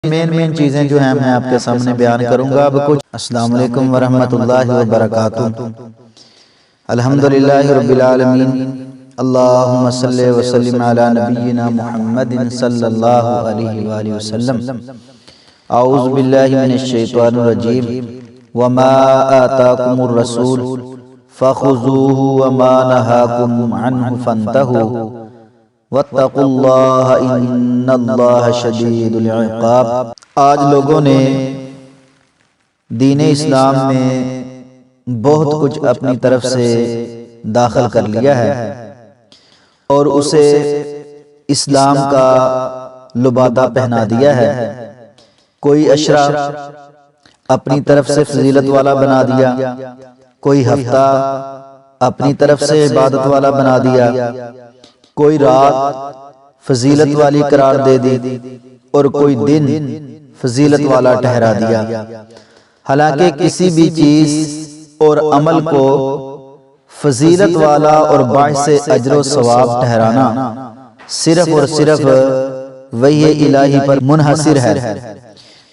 مین چیزیں جو ہیں میں آپ کے سامنے بیان کروں گا اب کچھ۔ السلام علیکم ورحمۃ اللہ وبرکاتہ۔ الحمدللہ رب العالمین، اللہم صلی وسلم علی نبینا محمد صلی اللہ علیہ وآلہ وسلم۔ اعوذ باللہ من الشیطان الرجیم، وما آتاکم الرسول فخذوہ وما نہاکم عنہ فانتہوا واتقوا اللہ ان اللہ شدید العقاب۔ آج لوگوں نے دین اسلام میں بہت کچھ اپنی طرف سے داخل کر لیا ہے اور اسے اسلام کا لبادہ پہنا دیا ہے۔ کوئی عشرہ اپنی طرف سے فضیلت والا بنا دیا، کوئی ہفتہ اپنی طرف سے عبادت والا بنا دیا، کوئی رات فضیلت والی قرار دے دی اور کوئی دن فضیلت والا ٹھہرا دیا۔ حالانکہ کسی بھی چیز اور عمل کو فضیلت والا اور باعث اجر و ثواب ٹھہرانا صرف اور صرف وحی الہی پر منحصر ہے،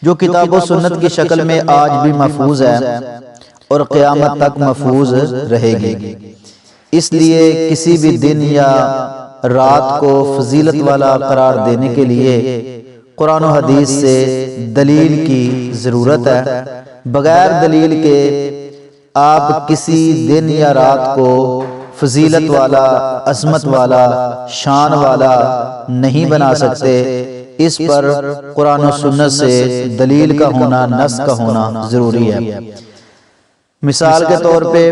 جو کتاب و سنت کی شکل میں آج بھی محفوظ ہے اور قیامت تک محفوظ رہے گی۔ اس لیے کسی بھی دن یا رات کو فضیلت والا قرار دینے کے لیے قرآن و حدیث سے دلیل کی ضرورت ہے۔ بغیر دلیل کے آپ کسی دن یا رات کو فضیلت والا، عظمت والا، شان والا نہیں بنا سکتے۔ اس پر قرآن و سنت سے دلیل کا ہونا، نص کا ہونا ضروری ہے۔ مثال کے طور پہ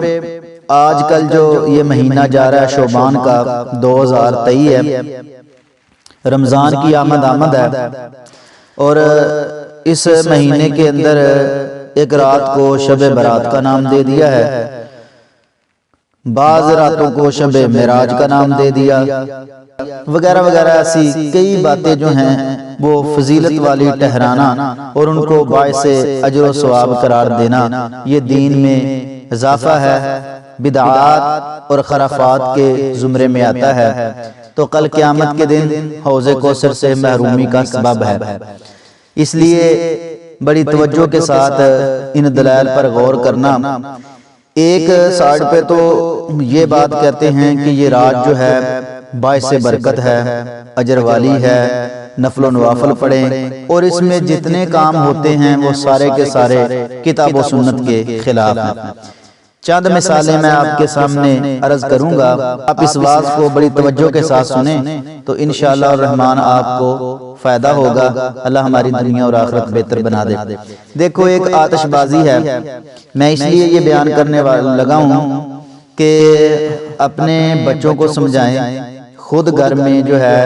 آج کل جو یہ مہینہ جا رہا ہے شعبان کا 2023 ہے، رمضان کی آمد ہے اور اس مہینے کے اندر ایک رات کو شب برات کا نام دے دیا ہے، بعض راتوں کو شب معراج کا نام دے دیا، وغیرہ وغیرہ۔ ایسی کئی باتیں جو ہیں وہ فضیلت والی ٹھہرانا اور ان کو باعث اجر و ثواب قرار دینا، یہ دین میں اضافہ ہے، بدعات اور خرافات کے زمرے میں آتا ہے، تو کل قیامت کے دن حوض کوثر سے محرومی کا سبب ہے۔ اس لیے بڑی توجہ کے ساتھ ان دلائل پر غور کرنا۔ ایک سائیڈ پہ تو یہ بات کہتے ہیں کہ یہ رات جو ہے باعث برکت ہے، اجر والی ہے، نفل و نوافل پڑھیں، اور اس میں جتنے کام ہوتے ہیں وہ سارے کے سارے کتاب و سنت کے خلاف ہیں۔ چند مثالیں میں آپ کے سامنے عرض کروں گا، آپ اس واعظ کو بڑی توجہ کے ساتھ سنیں تو انشاءاللہ الرحمن آپ کو فائدہ ہوگا۔ اللہ ہماری دنیا اور آخرت بہتر بنا دے۔ دیکھو، ایک آتش بازی ہے، میں اس لیے یہ بیان کرنے لگا ہوں کہ اپنے بچوں کو سمجھائیں، خود گھر میں جو ہے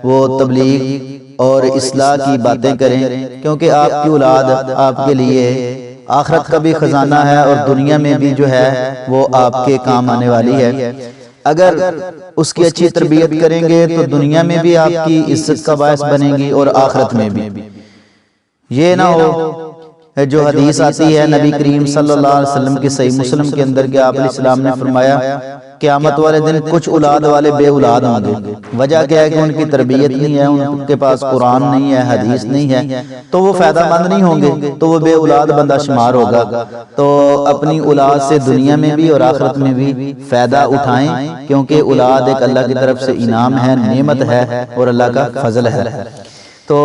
وہ تبلیغ اور اصلاح کی باتیں کریں، کیونکہ آپ کی اولاد آپ کے لیے آخرت کا بھی خزانہ ہے اور دنیا میں بھی جو ہے وہ آپ کے کام آنے والی ہے۔ اگر اس کی اچھی تربیت کریں گے تو دنیا میں بھی آپ کی عزت کا باعث بنیں گی اور آخرت میں بھی۔ یہ نہ ہو جو حدیث آتی ہے نبی کریم صلی اللہ علیہ وسلم کی صحیح مسلم کے اندر کہ آپ علیہ السلام نے فرمایا قیامت والے دن کچھ اولاد والے بے اولاد ہوں گے۔ وجہ کیا ہے کہ ان کی تربیت نہیں ہے، ان کے پاس قرآن نہیں ہے، حدیث نہیں ہے، تو وہ فائدہ مند نہیں ہوں گے، تو وہ بے اولاد بندہ شمار ہوگا۔ تو اپنی اولاد سے دنیا میں بھی اور آخرت میں بھی فائدہ اٹھائیں، کیونکہ اولاد ایک اللہ کی طرف سے انعام ہے، نعمت ہے اور اللہ کا فضل ہے۔ تو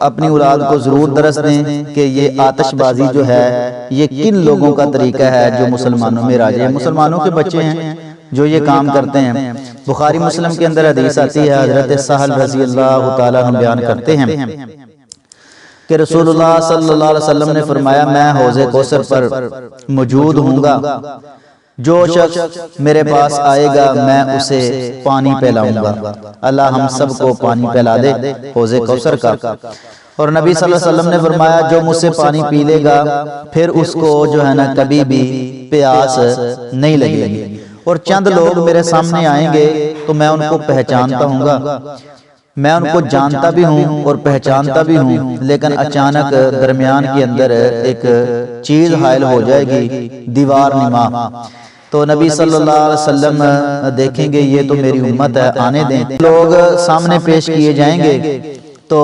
اپنی اولاد کو ضرور درس دیں کہ یہ آتش بازی جو ہے یہ کن لوگوں کا طریقہ ہے جو مسلمانوں میں راج ہے۔ مسلمانوں کے بچے ہیں جو یہ کام کرتے ہیں۔ بخاری مسلم کے اندر حدیث آتی ہے، حضرت سہل رضی اللہ تعالیٰ عنہ بیان کرتے ہیں کہ رسول اللہ صلی اللہ علیہ وسلم نے فرمایا میں حوض کوثر پر موجود ہوں گا، جو شخص میرے پاس آئے گا میں اسے پانی پلاؤں گا۔ اللہ ہم سب کو پانی پلا دے حوض کوثر کا۔ اور نبی صلی اللہ علیہ وسلم نے فرمایا جو مجھ سے پانی پی لے گا پھر اس کو جو ہے نا کبھی بھی پیاس نہیں لگے گی۔ اور چند لوگ میرے سامنے آئیں گے تو میں ان کو پہچانتا ہوں گا، میں ان کو جانتا بھی ہوں اور پہچانتا بھی ہوں، لیکن اچانک درمیان کے اندر ایک چیز حائل ہو جائے گی، دیوار نما۔ تو نبی صلی اللہ علیہ وسلم دیکھیں گے یہ تو میری امت ہے، آنے دیں۔ لوگ سامنے پیش کیے جائیں گے تو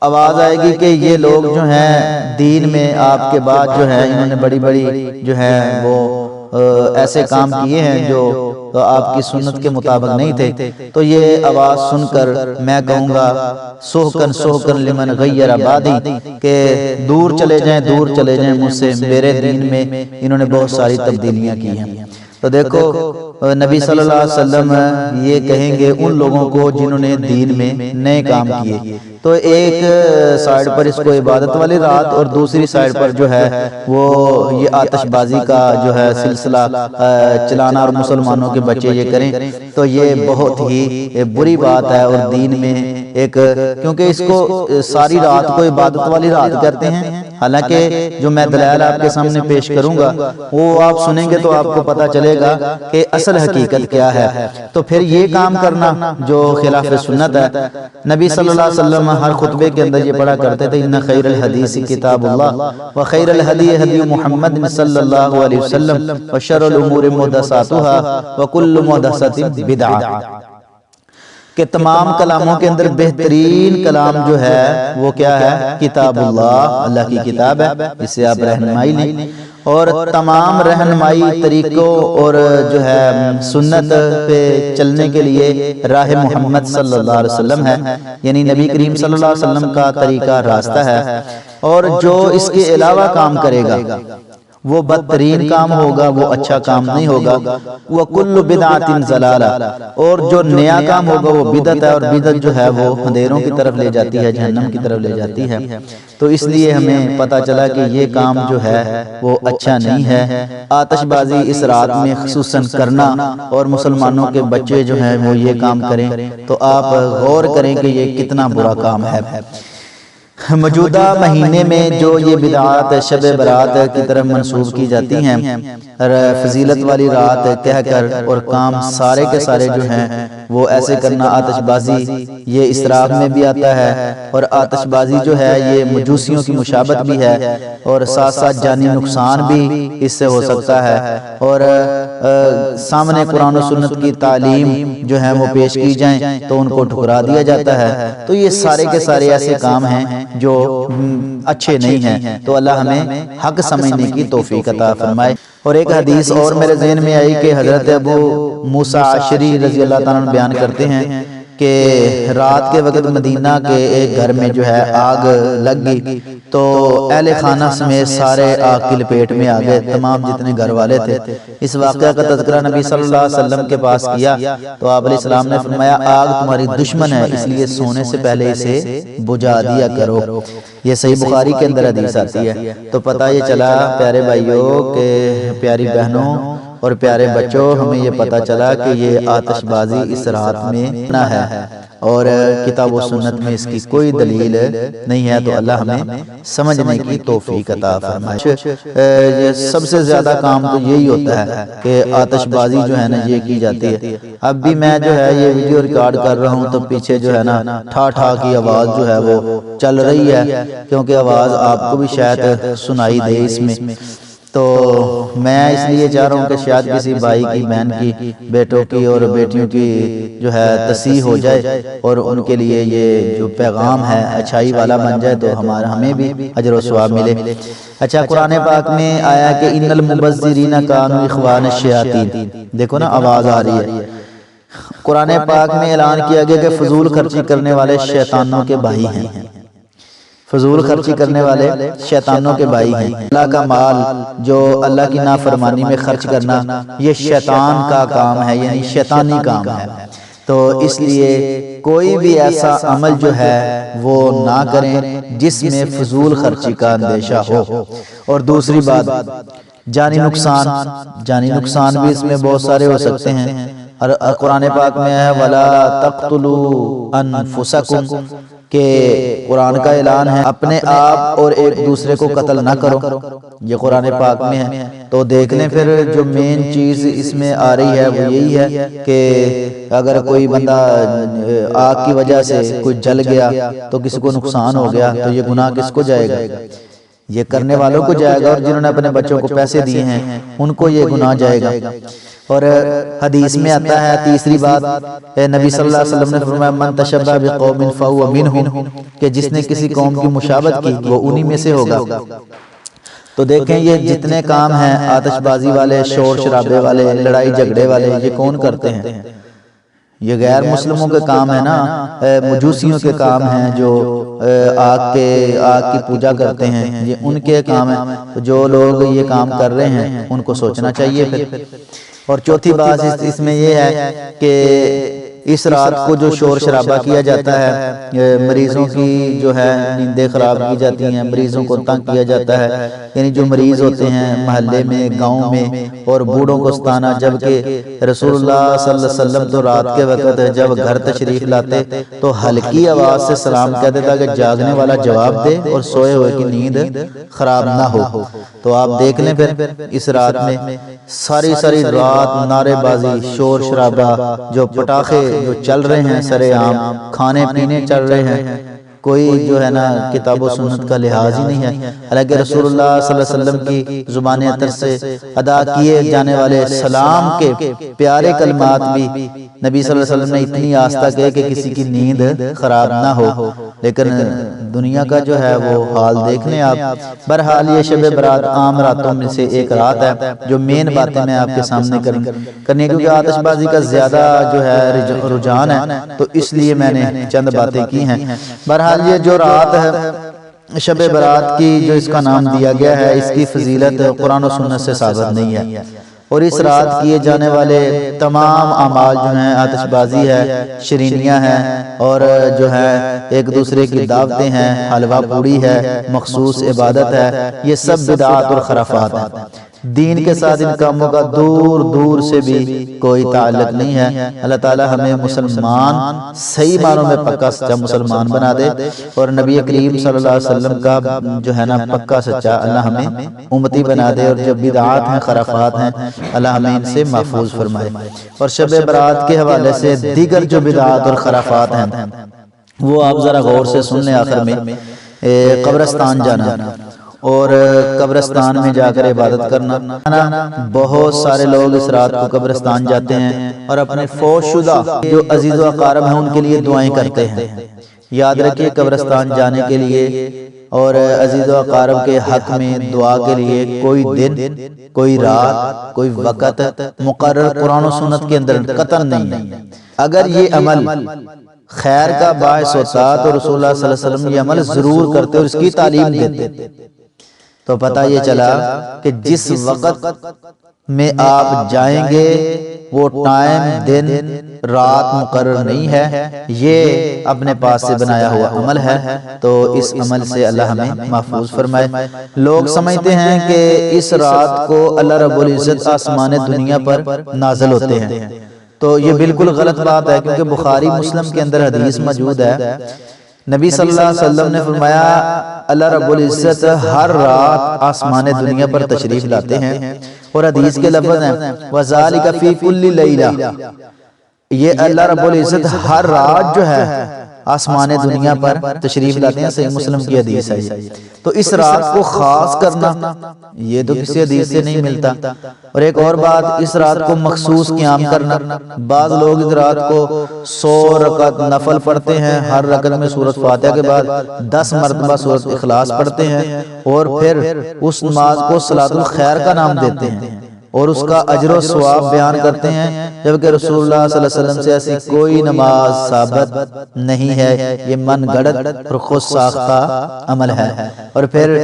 آواز آئے گی کہ یہ لوگ جو ہیں دین میں آپ کے بعد جو ہے انہوں نے بڑی بڑی جو ہے وہ ایسے کام کیے ہیں جو آپ کی سنت کے مطابق نہیں تھے، تو یہ آواز سن کر میں کہوں گا سوکن سوکن لمن غیر آبادی، کہ دور چلے جائیں مجھ سے، میرے دین میں انہوں نے بہت ساری تبدیلیاں کی ہیں۔ تو دیکھو نبی صلی اللہ علیہ وسلم یہ کہیں گے ان لوگوں کو جنہوں نے دین میں نئے کام کیے، تو ایک سائیڈ پر اس کو عبادت والی رات اور دوسری سائیڈ پر جو ہے وہ یہ آتش بازی کا جو ہے سلسلہ چلانا اور مسلمانوں کے بچے یہ کریں، تو یہ بہت ہی بری بات ہے۔ اور دین میں ایک کیونکہ اس کو ساری رات کو عبادت والی رات کرتے ہیں، حالانکہ جو میں دلائل آپ کے سامنے پیش کروں گا وہ آپ سنیں گے تو آپ کو پتہ چلے گا کہ اصل حقیقت کیا ہے۔ تو پھر یہ کام کرنا جو خلاف سنت ہے، نبی صلی اللہ علیہ وسلم ہر خطبے کے اندر یہ پڑھا کرتے تھے ان خیر الحدیث کتاب اللہ وخیر الہدی ہدی محمد صلی اللہ علیہ وسلم وشر الامور محدثاتها وکل محدثۃ بدعہ، کہ تمام کلاموں کے اندر بہترین کلام جو ہے وہ کیا ہے؟ کتاب اللہ، اللہ کی کتاب ہے، اس سے آپ رہنمائی لیں، اور تمام رہنمائی طریقوں اور جو ہے سنت پہ چلنے کے لیے راہ محمد صلی اللہ علیہ وسلم ہے، یعنی نبی کریم صلی اللہ علیہ وسلم کا طریقہ راستہ ہے، اور جو اس کے علاوہ کام کرے گا وہ بدترین کام ہوگا، وہ اچھا کام نہیں ہوگا۔ وَكُلُّ بِدْعَةٍ ضَلَالَةٍ، اور جو نیا کام ہوگا وہ بدعت ہے، اور بدعت جو ہے وہ اندھیروں کی طرف لے جاتی ہے، جہنم کی طرف لے جاتی ہے۔ تو اس لیے ہمیں پتہ چلا کہ یہ کام جو ہے وہ اچھا نہیں ہے۔ آتش بازی اس رات میں خصوصاً کرنا اور مسلمانوں کے بچے جو ہیں وہ یہ کام کریں، تو آپ غور کریں کہ یہ کتنا برا کام ہے۔ موجودہ مہینے میں جو یہ بدعات شب برات کی طرف منسوب کی جاتی ہیں، فضیلت والی رات کہہ کر، اور کام سارے کے سارے جو ہیں وہ ایسے کرنا، آتش بازی یہ اسراف میں بھی آتا ہے، اور آتش بازی جو ہے یہ مجوسیوں کی مشابہت بھی ہے، اور ساتھ ساتھ جانی نقصان بھی اس سے ہو سکتا ہے، اور سامنے قرآن و سنت کی تعلیم جو ہے وہ پیش کی جائیں تو ان کو ٹھکرا دیا جاتا ہے۔ تو یہ سارے کے سارے ایسے کام ہیں جو اچھے نہیں ہیں، تو اللہ ہمیں حق سمجھنے کی توفیق عطا فرمائے۔ اور ایک حدیث اور میرے ذہن میں آئی کہ حضرت ابو موسیٰ عشری رضی اللہ تعالیٰ عنہ بیان کرتے ہیں کہ رات کے وقت مدینہ کے ایک گھر میں جو ہے آگ لگ گئی، تو اہل خانہ سمیت سارے آگ کی لپیٹ میں آ گئے، تمام جتنے گھر والے تھے۔ اس واقعہ کا تذکرہ نبی صلی اللہ علیہ وسلم کے پاس کیا تو آپ علیہ السلام نے فرمایا آگ تمہاری دشمن ہے، اس لیے سونے سے پہلے اسے بجھا دیا کرو۔ یہ صحیح بخاری کے اندر حدیث آتی ہے۔ تو پتہ یہ چلا پیارے بھائیوں کہ پیاری بہنوں اور پیارے بچوں، ہمیں یہ پتہ چلا کہ یہ آتش بازی اس رات میں نہ ہے، اور کتاب و سنت میں اس کی کوئی دلیل نہیں ہے، تو اللہ ہمیں سمجھنے کی توفیق عطا فرمائے۔ سب سے زیادہ کام تو یہی ہوتا ہے کہ آتش بازی جو ہے نا یہ کی جاتی ہے۔ اب بھی میں جو ہے یہ ویڈیو ریکارڈ کر رہا ہوں تو پیچھے جو ہے نا ٹھا ٹھا کی آواز جو ہے وہ چل رہی ہے، کیونکہ آواز آپ کو بھی شاید سنائی دے اس میں۔ تو میں اس لیے چاہ رہا ہوں کہ شاید کسی بھائی کی، بہن کی، بیٹوں کی اور بیٹیوں کی جو ہے تصحیح ہو جائے، اور ان کے لیے یہ جو پیغام ہے اچھائی والا بن جائے، تو ہمیں بھی اجر و ثواب ملے۔ اچھا، قرآن پاک میں آیا کہ ان المبذرین کانوا اخوان الشیاطین، دیکھو نا آواز آ رہی ہے۔ قرآن پاک میں اعلان کیا گیا کہ فضول خرچی کرنے والے شیطانوں کے بھائی ہیں، فضول خرچی کرنے والے شیطانوں کے بھائی ہیں۔ اللہ کا مال جو اللہ کی نافرمانی میں خرچ کرنا یہ شیطان کا کام ہے، یعنی شیطانی کام ہے۔ تو اس لیے کوئی بھی ایسا عمل جو ہے وہ نہ کریں جس میں فضول خرچی کا اندیشہ ہو۔ اور دوسری بات جانی نقصان بھی اس میں بہت سارے ہو سکتے ہیں، اور قرآن پاک میں ہے وَلَا تَقْتُلُوا أَنفُسَكُمْ، کہ قرآن کا اعلان ہے اپنے آپ اور ایک دوسرے کو قتل نہ کرو، یہ قرآن پاک میں ہے۔ تو دیکھ لیں پھر جو مین چیز اس میں آ رہی ہے وہ یہی ہے کہ اگر کوئی بندہ آگ کی وجہ سے کوئی جل گیا تو کسی کو نقصان ہو گیا تو یہ گناہ کس کو جائے گا؟ یہ کرنے والوں کو جائے گا، اور جنہوں نے اپنے بچوں کو پیسے دیے ہیں ان کو یہ گناہ جائے گا۔ اور حدیث میں آتا ہے تیسری بات، نبی صلی اللہ علیہ وسلم نے فرمایا من تشبہ بقوم فہو منہم، کہ جس نے کسی قوم کی مشابہت کی وہ انہی میں سے ہوگا۔ تو دیکھیں یہ جتنے کام ہیں آتش بازی والے، شور شرابے والے، لڑائی جھگڑے والے، یہ کون کرتے ہیں؟ یہ غیر مسلموں کے کام ہیں نا، مجوسیوں کے کام ہیں جو آگ کی پوجا کرتے ہیں، یہ ان کے کام ہیں۔ تو جو لوگ یہ کام کر رہے ہیں ان کو سوچنا چاہیے پھر۔ اور چوتھی بات اس میں یہ ہے کہ اس رات کو جو شور شرابہ کیا جاتا ہے، مریضوں کی جو ہے نیندیں خراب کی جاتی ہیں، مریضوں کو تنگ کیا جاتا ہے، یعنی جو مریض ہوتے ہیں محلے میں، گاؤں میں، اور بوڑھوں کو ستانا، جبکہ رسول اللہ صلی اللہ علیہ وسلم تو رات کے وقت جب گھر تشریف لاتے تو ہلکی آواز سے سلام کہتے تھا کہ جاگنے والا جواب دے اور سوئے ہوئے کی نیند خراب نہ ہو۔ تو آپ دیکھ لیں پھر اس رات میں ساری رات نعرے بازی، شور شرابہ، جو پٹاخے جو چل رہے ہیں سرے عام، کھانے پینے چل رہے ہیں، کوئی جو ہے نا کتاب و سنت کا لحاظ ہی نہیں ہے۔ حالانکہ رسول اللہ صلی اللہ علیہ وسلم کی زبان اطہر سے ادا کیے جانے والے سلام کے پیارے کلمات بھی نبی صلی اللہ علیہ وسلم نے اتنی آستہ کہے کہ کسی کی نیند خراب نہ ہو، لیکن دنیا کا جو ہے وہ حال دیکھ لیں آپ۔ بہرحال یہ شب برات عام راتوں میں سے ایک رات ہے جو مین باتیں میں آپ کے سامنے کرنی، کیونکہ آتش بازی کا زیادہ جو ہے رجحان ہے تو اس لیے میں نے چند باتیں کی ہیں۔ بہرحال یہ جو رات ہے شب برات کی، جو اس کا نام دیا گیا ہے، اس کی فضیلت قرآن و سنت سے ثابت نہیں ہے، اور اس رات کیے جانے والے تمام اعمال جو ہیں، آتش بازی ہے، شرینیاں ہیں، اور جو ہے ایک دوسرے کی دعوتیں ہیں، حلوہ پوڑی ہے، مخصوص عبادت ہے، یہ سب بدعات اور خرافات ہیں۔ دین کے ساتھ ان کاموں کا دور دور سے بھی کوئی تعلق نہیں ہے۔ اللہ تعالی ہمیں مسلمان صحیح معنوں میں پکا سچا مسلمان بنا دے، اور نبی کریم صلی اللہ علیہ وسلم کا جو ہے نا پکا سچا اللہ ہمیں امتی بنا دے، اور جو بدعات ہیں، خرافات ہیں، اللہ ہمیں ان سے محفوظ فرمائے۔ اور شب برات کے حوالے سے دیگر جو بدعات اور خرافات ہیں وہ آپ ذرا غور سے سن لیں۔ آخر میں قبرستان جانا اور قبرستان میں جا کر عبادت کرنا، بہت سارے لوگ اس رات کو قبرستان جاتے ہیں اور اپنے فوت شدہ جو عزیز و اقارب ہیں ان کے لیے دعائیں کرتے ہیں۔ یاد رکھیے قبرستان جانے کے لیے اور عزیز و اقارب کے حق میں دعا کے لیے کوئی دن، کوئی رات، کوئی وقت مقرر قرآن و سنت کے اندر قطعاً نہیں ہے۔ اگر یہ عمل خیر کا باعث ہوتا تو رسول اللہ صلی اللہ علیہ وسلم یہ عمل ضرور کرتے اور اس کی تعلیم دیتے۔ تو پتہ یہ چلا کہ جس وقت میں آپ جائیں گے وہ ٹائم، دن، رات مقرر نہیں ہے، یہ اپنے پاس سے بنایا ہوا عمل ہے۔ تو اس عمل سے اللہ ہمیں محفوظ فرمائے۔ لوگ سمجھتے ہیں کہ اس رات کو اللہ رب العزت آسمان دنیا پر نازل ہوتے ہیں، تو یہ بالکل غلط بات ہے، کیونکہ بخاری مسلم کے اندر حدیث موجود ہے، نبی صلی اللہ علیہ وسلم نے فرمایا اللہ رب العزت ہر رات آسمان دنیا پر تشریف لاتے ہیں، اور حدیث کے لفظ ہیں وَذَلِكَ فِي كُلِّ لَيْلَةٍ، یہ اللہ رب العزت ہر رات جو ہے آسمان دنیا پر تشریف لاتے ہیں، صحیح مسلم کی حدیث ہے۔ تو اس رات کو خاص کرنا یہ تو کسی حدیث سے نہیں ملتا۔ اور ایک اور بات، اس رات کو مخصوص قیام کرنا، بعض لوگ اس رات کو 100 رکعت نفل پڑھتے ہیں، ہر رکعت میں سورۃ فاتحہ کے بعد 10 مرتبہ سورۃ اخلاص پڑھتے ہیں، اور پھر اس نماز کو صلاۃ الخیر کا نام دیتے ہیں اور اس کا اجر و ثواب بیان کرتے ہیں، جبکہ رسول اللہ صلی اللہ علیہ وسلم سے ایسی کوئی نماز ثابت نہیں ہے، یہ من گڑت اور خود ساختہ عمل ہے۔ اور پھر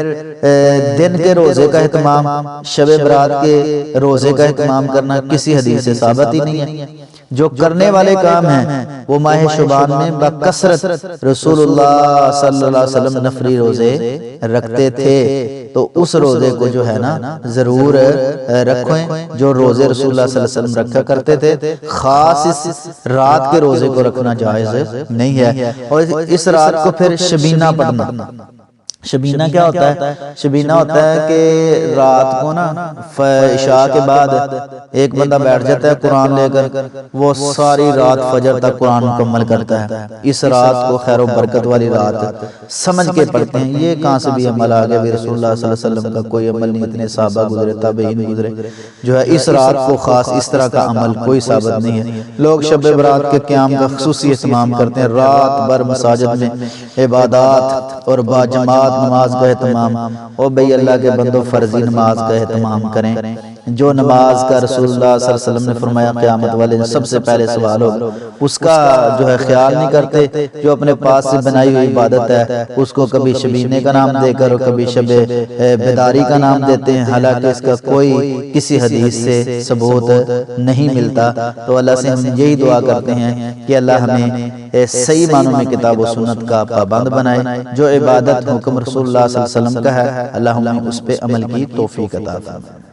دن کے روزے کا اہتمام، شب برات کے روزے کا اہتمام کرنا کسی حدیث سے ثابت ہی نہیں ہے۔ جو کرنے والے کام ہیں وہ ماہ شعبان میں بکثرت رسول اللہ صلی اللہ علیہ وسلم نفلی روزے رکھتے تھے، تو اس روزے کو جو ہے نا ضرور رکھیں جو روزے رسول اللہ صلی اللہ علیہ وسلم رکھا کرتے تھے۔ خاص اس رات کے روزے کو رکھنا جائز نہیں ہے۔ اور اس رات کو پھر شبینہ پڑھنا، شبینہ کیا ہوتا ہے؟ شبینہ ہوتا ہے کہ رات کو نا عشاء کے بعد ایک بندہ بیٹھ جاتا ہے قرآن لے کر، وہ ساری رات فجر تک قرآن مکمل کرتا ہے۔ اس رات کو خیر و برکت والی رات سمجھ کے پڑھتے ہیں۔ یہ کہاں سے بھی عمل آ گیا؟ بھی رسول اللہ صلی اللہ علیہ وسلم کا کوئی عمل نہیں، اتنے صحابہ گزرے، تابعین گزرے، جو ہے اس رات کو خاص اس طرح کا عمل کوئی ثابت نہیں ہے۔ لوگ شب برات کے قیام کا خصوصی اہتمام کرتے ہیں، رات بھر مساجد میں عبادات اور باجماعت نماز کا اہتمام۔ او بھئی اللہ کے بندو، فرضی نماز کا اہتمام کریں۔ جو نماز کا رسول اللہ صلی اللہ علیہ وسلم نے فرمایا قیامت والے دن سب سے پہلے سوال ہوگا، اس کا جو ہے خیال نہیں کرتے۔ جو اپنے پاس سے بنائی ہوئی عبادت ہے اس کو کبھی شبینے کا نام دے کر اور کبھی شب بیداری کا نام دیتے ہیں، حالانکہ اس کا کوئی کسی حدیث سے ثبوت نہیں ملتا۔ تو اللہ سے ہم یہی دعا کرتے ہیں کہ اللہ ہمیں صحیح معنوں میں کتاب و سنت کا پابند بنائے۔ جو عبادت حکم رسول اللہ صلی اللہ علیہ وسلم کا ہے، اللہ ہمیں اس پہ عمل کی توفیق عطا فرمائے۔